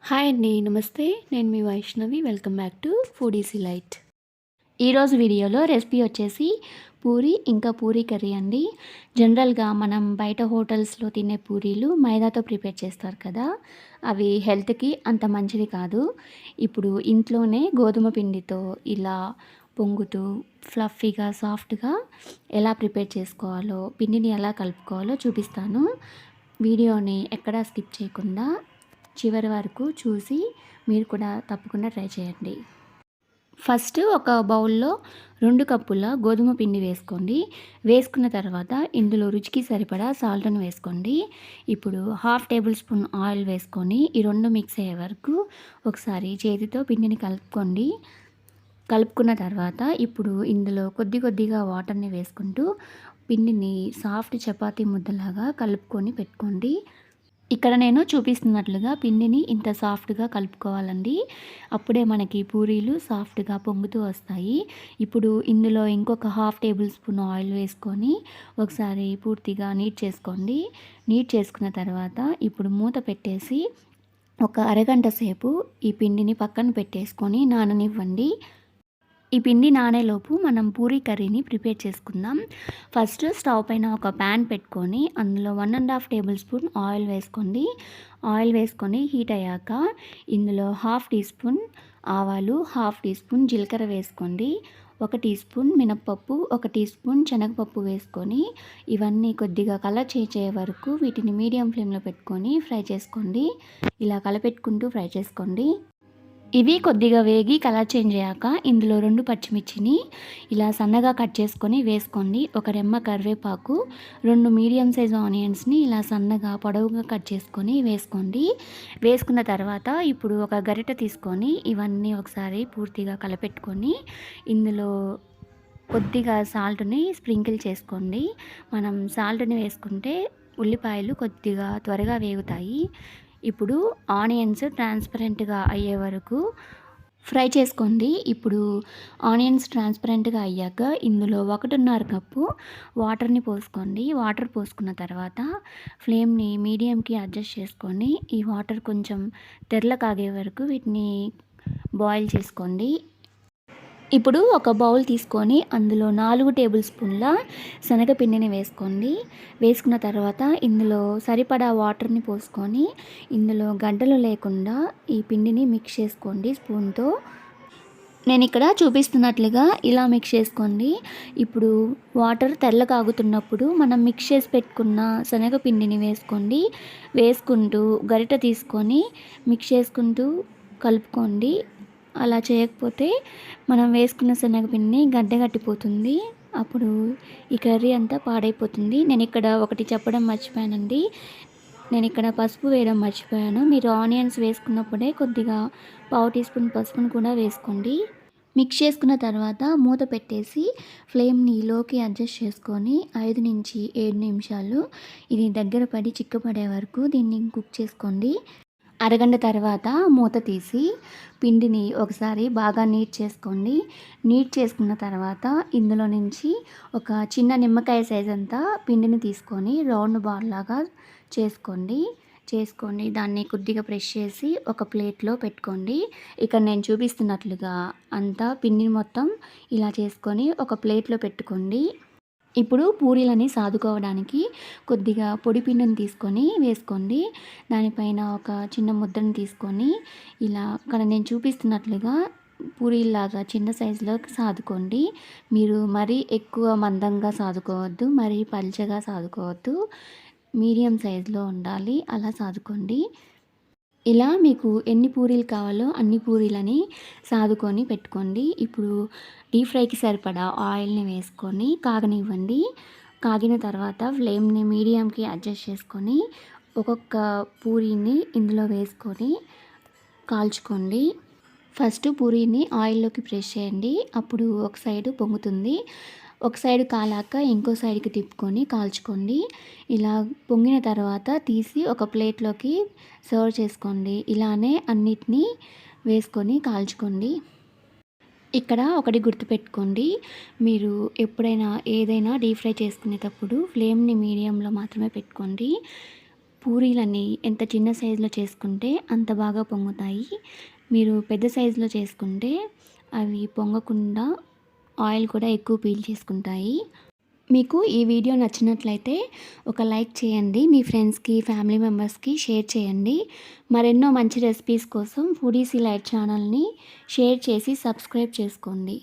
Hi అండి. నమస్తే. నేను మీ Vaishnavi. Welcome back to foodies light. ఈరోజు వీడియోలో రెసిపీ వచ్చేసి పూరి ఇంకా పూరి కర్రీ అండి. జనరల్‌గా మనం బయట హోటల్స్‌లో తినే పూరీలు మైదాతో ప్రిపేర్ చేస్తారు కదా! అవి హెల్త్‌కి అంత మంచిది కాదు. ఇప్పుడు ఇంట్లోనే గోధుమ పిండితో ఇలా పొంగుతూ ఫ్లఫీగా, సాఫ్ట్‌గా ఎలా ప్రిపేర్ చేసుకోవాలో, పిండిని ఎలా కలుపుకోవాలో చూపిస్తాను. వీడియోని ఎక్కడా స్కిప్ చేయకుండా చివరి వరకు చూసి మీరు కూడా తప్పకుండా ట్రై చేయండి. ఫస్ట్ ఒక బౌల్‌లో 2 కప్పుల గోధుమ పిండి వేసుకోండి. వేసుకున్న తర్వాత ఇందులో రుచికి సరిపడా సాల్ట్‌ని వేసుకోండి. ఇప్పుడు హాఫ్ టేబుల్ స్పూన్ ఆయిల్ వేసుకొని ఈ 2 మిక్స్ అయ్యే వరకు ఒకసారి చేతితో పిండిని కలుపుకోండి. కలుపుకున్న తర్వాత ఇప్పుడు ఇందులో కొద్ది కొద్దిగా వాటర్‌ని వేసుకుంటూ పిండిని సాఫ్ట్ చపాతీ ముద్దలాగా కలుపుకొని పెట్టుకోండి. ఇక్కడ నేను చూపిస్తున్నట్లుగా పిండిని ఇంత సాఫ్ట్‌గా కలుపుకోవాలండి. అప్పుడే మనకి పూరీలు సాఫ్ట్‌గా పొంగుతూ వస్తాయి. ఇప్పుడు ఇందులో ఇంకొక హాఫ్ టేబుల్ స్పూన్ ఆయిల్ వేసుకొని ఒకసారి పూర్తిగా నీట్ చేసుకోండి. నీట్ చేసుకున్న తర్వాత ఇప్పుడు మూత పెట్టేసి ఒక అరగంట సేపు ఈ పిండిని పక్కన పెట్టేసుకొని నాననివ్వండి. ఈ పిండి నానేలోపు మనం పూరీ కర్రీని ప్రిపేర్ చేసుకుందాం. ఫస్ట్ స్టవ్ పైన ఒక ప్యాన్ పెట్టుకొని అందులో 1½ టేబుల్ స్పూన్ ఆయిల్ వేసుకోండి. ఆయిల్ వేసుకొని హీట్ అయ్యాక ఇందులో హాఫ్ టీ స్పూన్ ఆవాలు, హాఫ్ టీ స్పూన్ జీలకర్ర వేసుకోండి. 1 టీ స్పూన్ మినప్పప్పు, 1 టీ స్పూన్ శనగపప్పు వేసుకొని ఇవన్నీ కొద్దిగా కలర్ చేంజ్ అయ్యే వరకు వీటిని మీడియం ఫ్లేమ్లో పెట్టుకొని ఫ్రై చేసుకోండి. ఇలా కలపెట్టుకుంటూ ఫ్రై చేసుకోండి. ఇవి కొద్దిగా వేగి కలర్ చేంజ్ అయ్యాక ఇందులో 2 పచ్చిమిర్చిని ఇలా సన్నగా కట్ చేసుకొని వేసుకోండి. ఒక రెమ్మ కరివేపాకు, 2 మీడియం సైజ్ ఆనియన్స్‌ని ఇలా సన్నగా పొడవుగా కట్ చేసుకొని వేసుకోండి. వేసుకున్న తర్వాత ఇప్పుడు ఒక గరిటె తీసుకొని ఇవన్నీ ఒకసారి పూర్తిగా కలపెట్టుకొని ఇందులో కొద్దిగా సాల్ట్‌ని స్ప్రింకిల్ చేసుకోండి. మనం సాల్ట్‌ని వేసుకుంటే ఉల్లిపాయలు కొద్దిగా త్వరగా వేగుతాయి. ఇప్పుడు ఆనియన్స్ ట్రాన్స్పరెంట్‌గా అయ్యే వరకు ఫ్రై చేసుకోండి. ఇప్పుడు ఆనియన్స్ ట్రాన్స్పరెంట్‌గా అయ్యాక ఇందులో 1½ కప్పు వాటర్‌ని పోసుకోండి. వాటర్ పోసుకున్న తర్వాత ఫ్లేమ్‌ని మీడియంకి అడ్జస్ట్ చేసుకొని ఈ వాటర్ కొంచెం తెరల కాగే వరకు వీటిని బాయిల్ చేసుకోండి. ఇప్పుడు ఒక బౌల్ తీసుకొని అందులో 4 టేబుల్ స్పూన్ల శనగపిండిని వేసుకోండి. వేసుకున్న తర్వాత ఇందులో సరిపడా వాటర్‌ని పోసుకొని ఇందులో గడ్డలు లేకుండా ఈ పిండిని మిక్స్ చేసుకోండి స్పూన్‌తో. నేను ఇక్కడ చూపిస్తున్నట్లుగా ఇలా మిక్స్ చేసుకోండి. ఇప్పుడు వాటర్ తెల్ల కాగుతున్నప్పుడు మనం మిక్స్ చేసి పెట్టుకున్న శనగపిండిని వేసుకోండి. వేసుకుంటూ గరిటె తీసుకొని మిక్స్ చేసుకుంటూ కలుపుకోండి. అలా చేయకపోతే మనం వేసుకున్న శనగపిండి గడ్డగట్టిపోతుంది. అప్పుడు ఈ కర్రీ అంతా పాడైపోతుంది. నేను ఇక్కడ ఒకటి చెప్పడం మర్చిపోయానండి. నేను ఇక్కడ పసుపు వేయడం మర్చిపోయాను. మీరు ఆనియన్స్ వేసుకున్నప్పుడే కొద్దిగా పావు టీ స్పూన్ పసుపును కూడా వేసుకోండి. మిక్స్ చేసుకున్న తర్వాత మూత పెట్టేసి ఫ్లేమ్‌ని లోకి అడ్జస్ట్ చేసుకొని 5-7 నిమిషాలు ఇది దగ్గర పడి చిక్కపడే వరకు దీన్ని కుక్ చేసుకోండి. అరగంట తర్వాత మూత తీసి పిండిని ఒకసారి బాగా నీట్ చేసుకోండి. నీట్ చేసుకున్న తర్వాత ఇందులో నుంచి ఒక చిన్న నిమ్మకాయ సైజ్ అంతా పిండిని తీసుకొని రౌండ్ బాల్ లాగా చేసుకోండి. దాన్ని కొద్దిగా ప్రెస్ చేసి ఒక ప్లేట్‌లో పెట్టుకోండి. ఇక్కడ నేను చూపిస్తున్నట్లుగా అంతా పిండిని మొత్తం ఇలా చేసుకొని ఒక ప్లేట్‌లో పెట్టుకోండి. ఇప్పుడు పూరీలని సాదుకోవడానికి కొద్దిగా పొడి పిండిని తీసుకొని వేసుకోండి. దానిపైన ఒక చిన్న ముద్దను తీసుకొని ఇలా ఇక్కడ నేను చూపిస్తున్నట్లుగా పూరీలాగా చిన్న సైజులో సాదుకోండి. మీరు మరీ ఎక్కువ మందంగా సాదుకోవద్దు, మరీ పల్చగా సాదుకోవద్దు. మీడియం సైజులో ఉండాలి. అలా సాదుకోండి. ఇలా మీకు ఎన్ని పూరీలు కావాలో అన్ని పూరీలని సాదుకొని పెట్టుకోండి. ఇప్పుడు డీప్ ఫ్రైకి సరిపడా ఆయిల్‌ని వేసుకొని కాగనివ్వండి. కాగిన తర్వాత ఫ్లేమ్‌ని మీడియంకి అడ్జస్ట్ చేసుకొని ఒక్కొక్క పూరీని ఇందులో వేసుకొని కాల్చుకోండి. ఫస్ట్ పూరీని ఆయిల్‌లోకి ప్రెస్ చేయండి. అప్పుడు ఒక సైడు పొంగుతుంది. ఒక సైడ్ కాలాక ఇంకో సైడ్‌కి తిప్పుకొని కాల్చుకోండి. ఇలా పొంగిన తర్వాత తీసి ఒక ప్లేట్‌లోకి సర్వ్ చేసుకోండి. ఇలానే అన్నిటినీ వేసుకొని కాల్చుకోండి. ఇక్కడ ఒకటి గుర్తుపెట్టుకోండి. మీరు ఎప్పుడైనా ఏదైనా డీప్ ఫ్రై చేసుకునేటప్పుడు ఫ్లేమ్‌ని మీడియంలో మాత్రమే పెట్టుకోండి. పూరీలని ఎంత చిన్న సైజులో చేసుకుంటే అంత బాగా పొంగుతాయి. మీరు పెద్ద సైజులో చేసుకుంటే అవి పొంగకుండా ఆయిల్ కూడా ఎక్కువ పీల్చేసుకుంటాయి. మీకు ఈ వీడియో నచ్చినట్లయితే ఒక లైక్ చేయండి. మీ ఫ్రెండ్స్కి, ఫ్యామిలీ మెంబర్స్కి షేర్ చేయండి. మరెన్నో మంచి రెసిపీస్ కోసం ఫుడీస్ డిలైట్ ఛానల్ని షేర్ చేసి సబ్స్క్రైబ్ చేసుకోండి.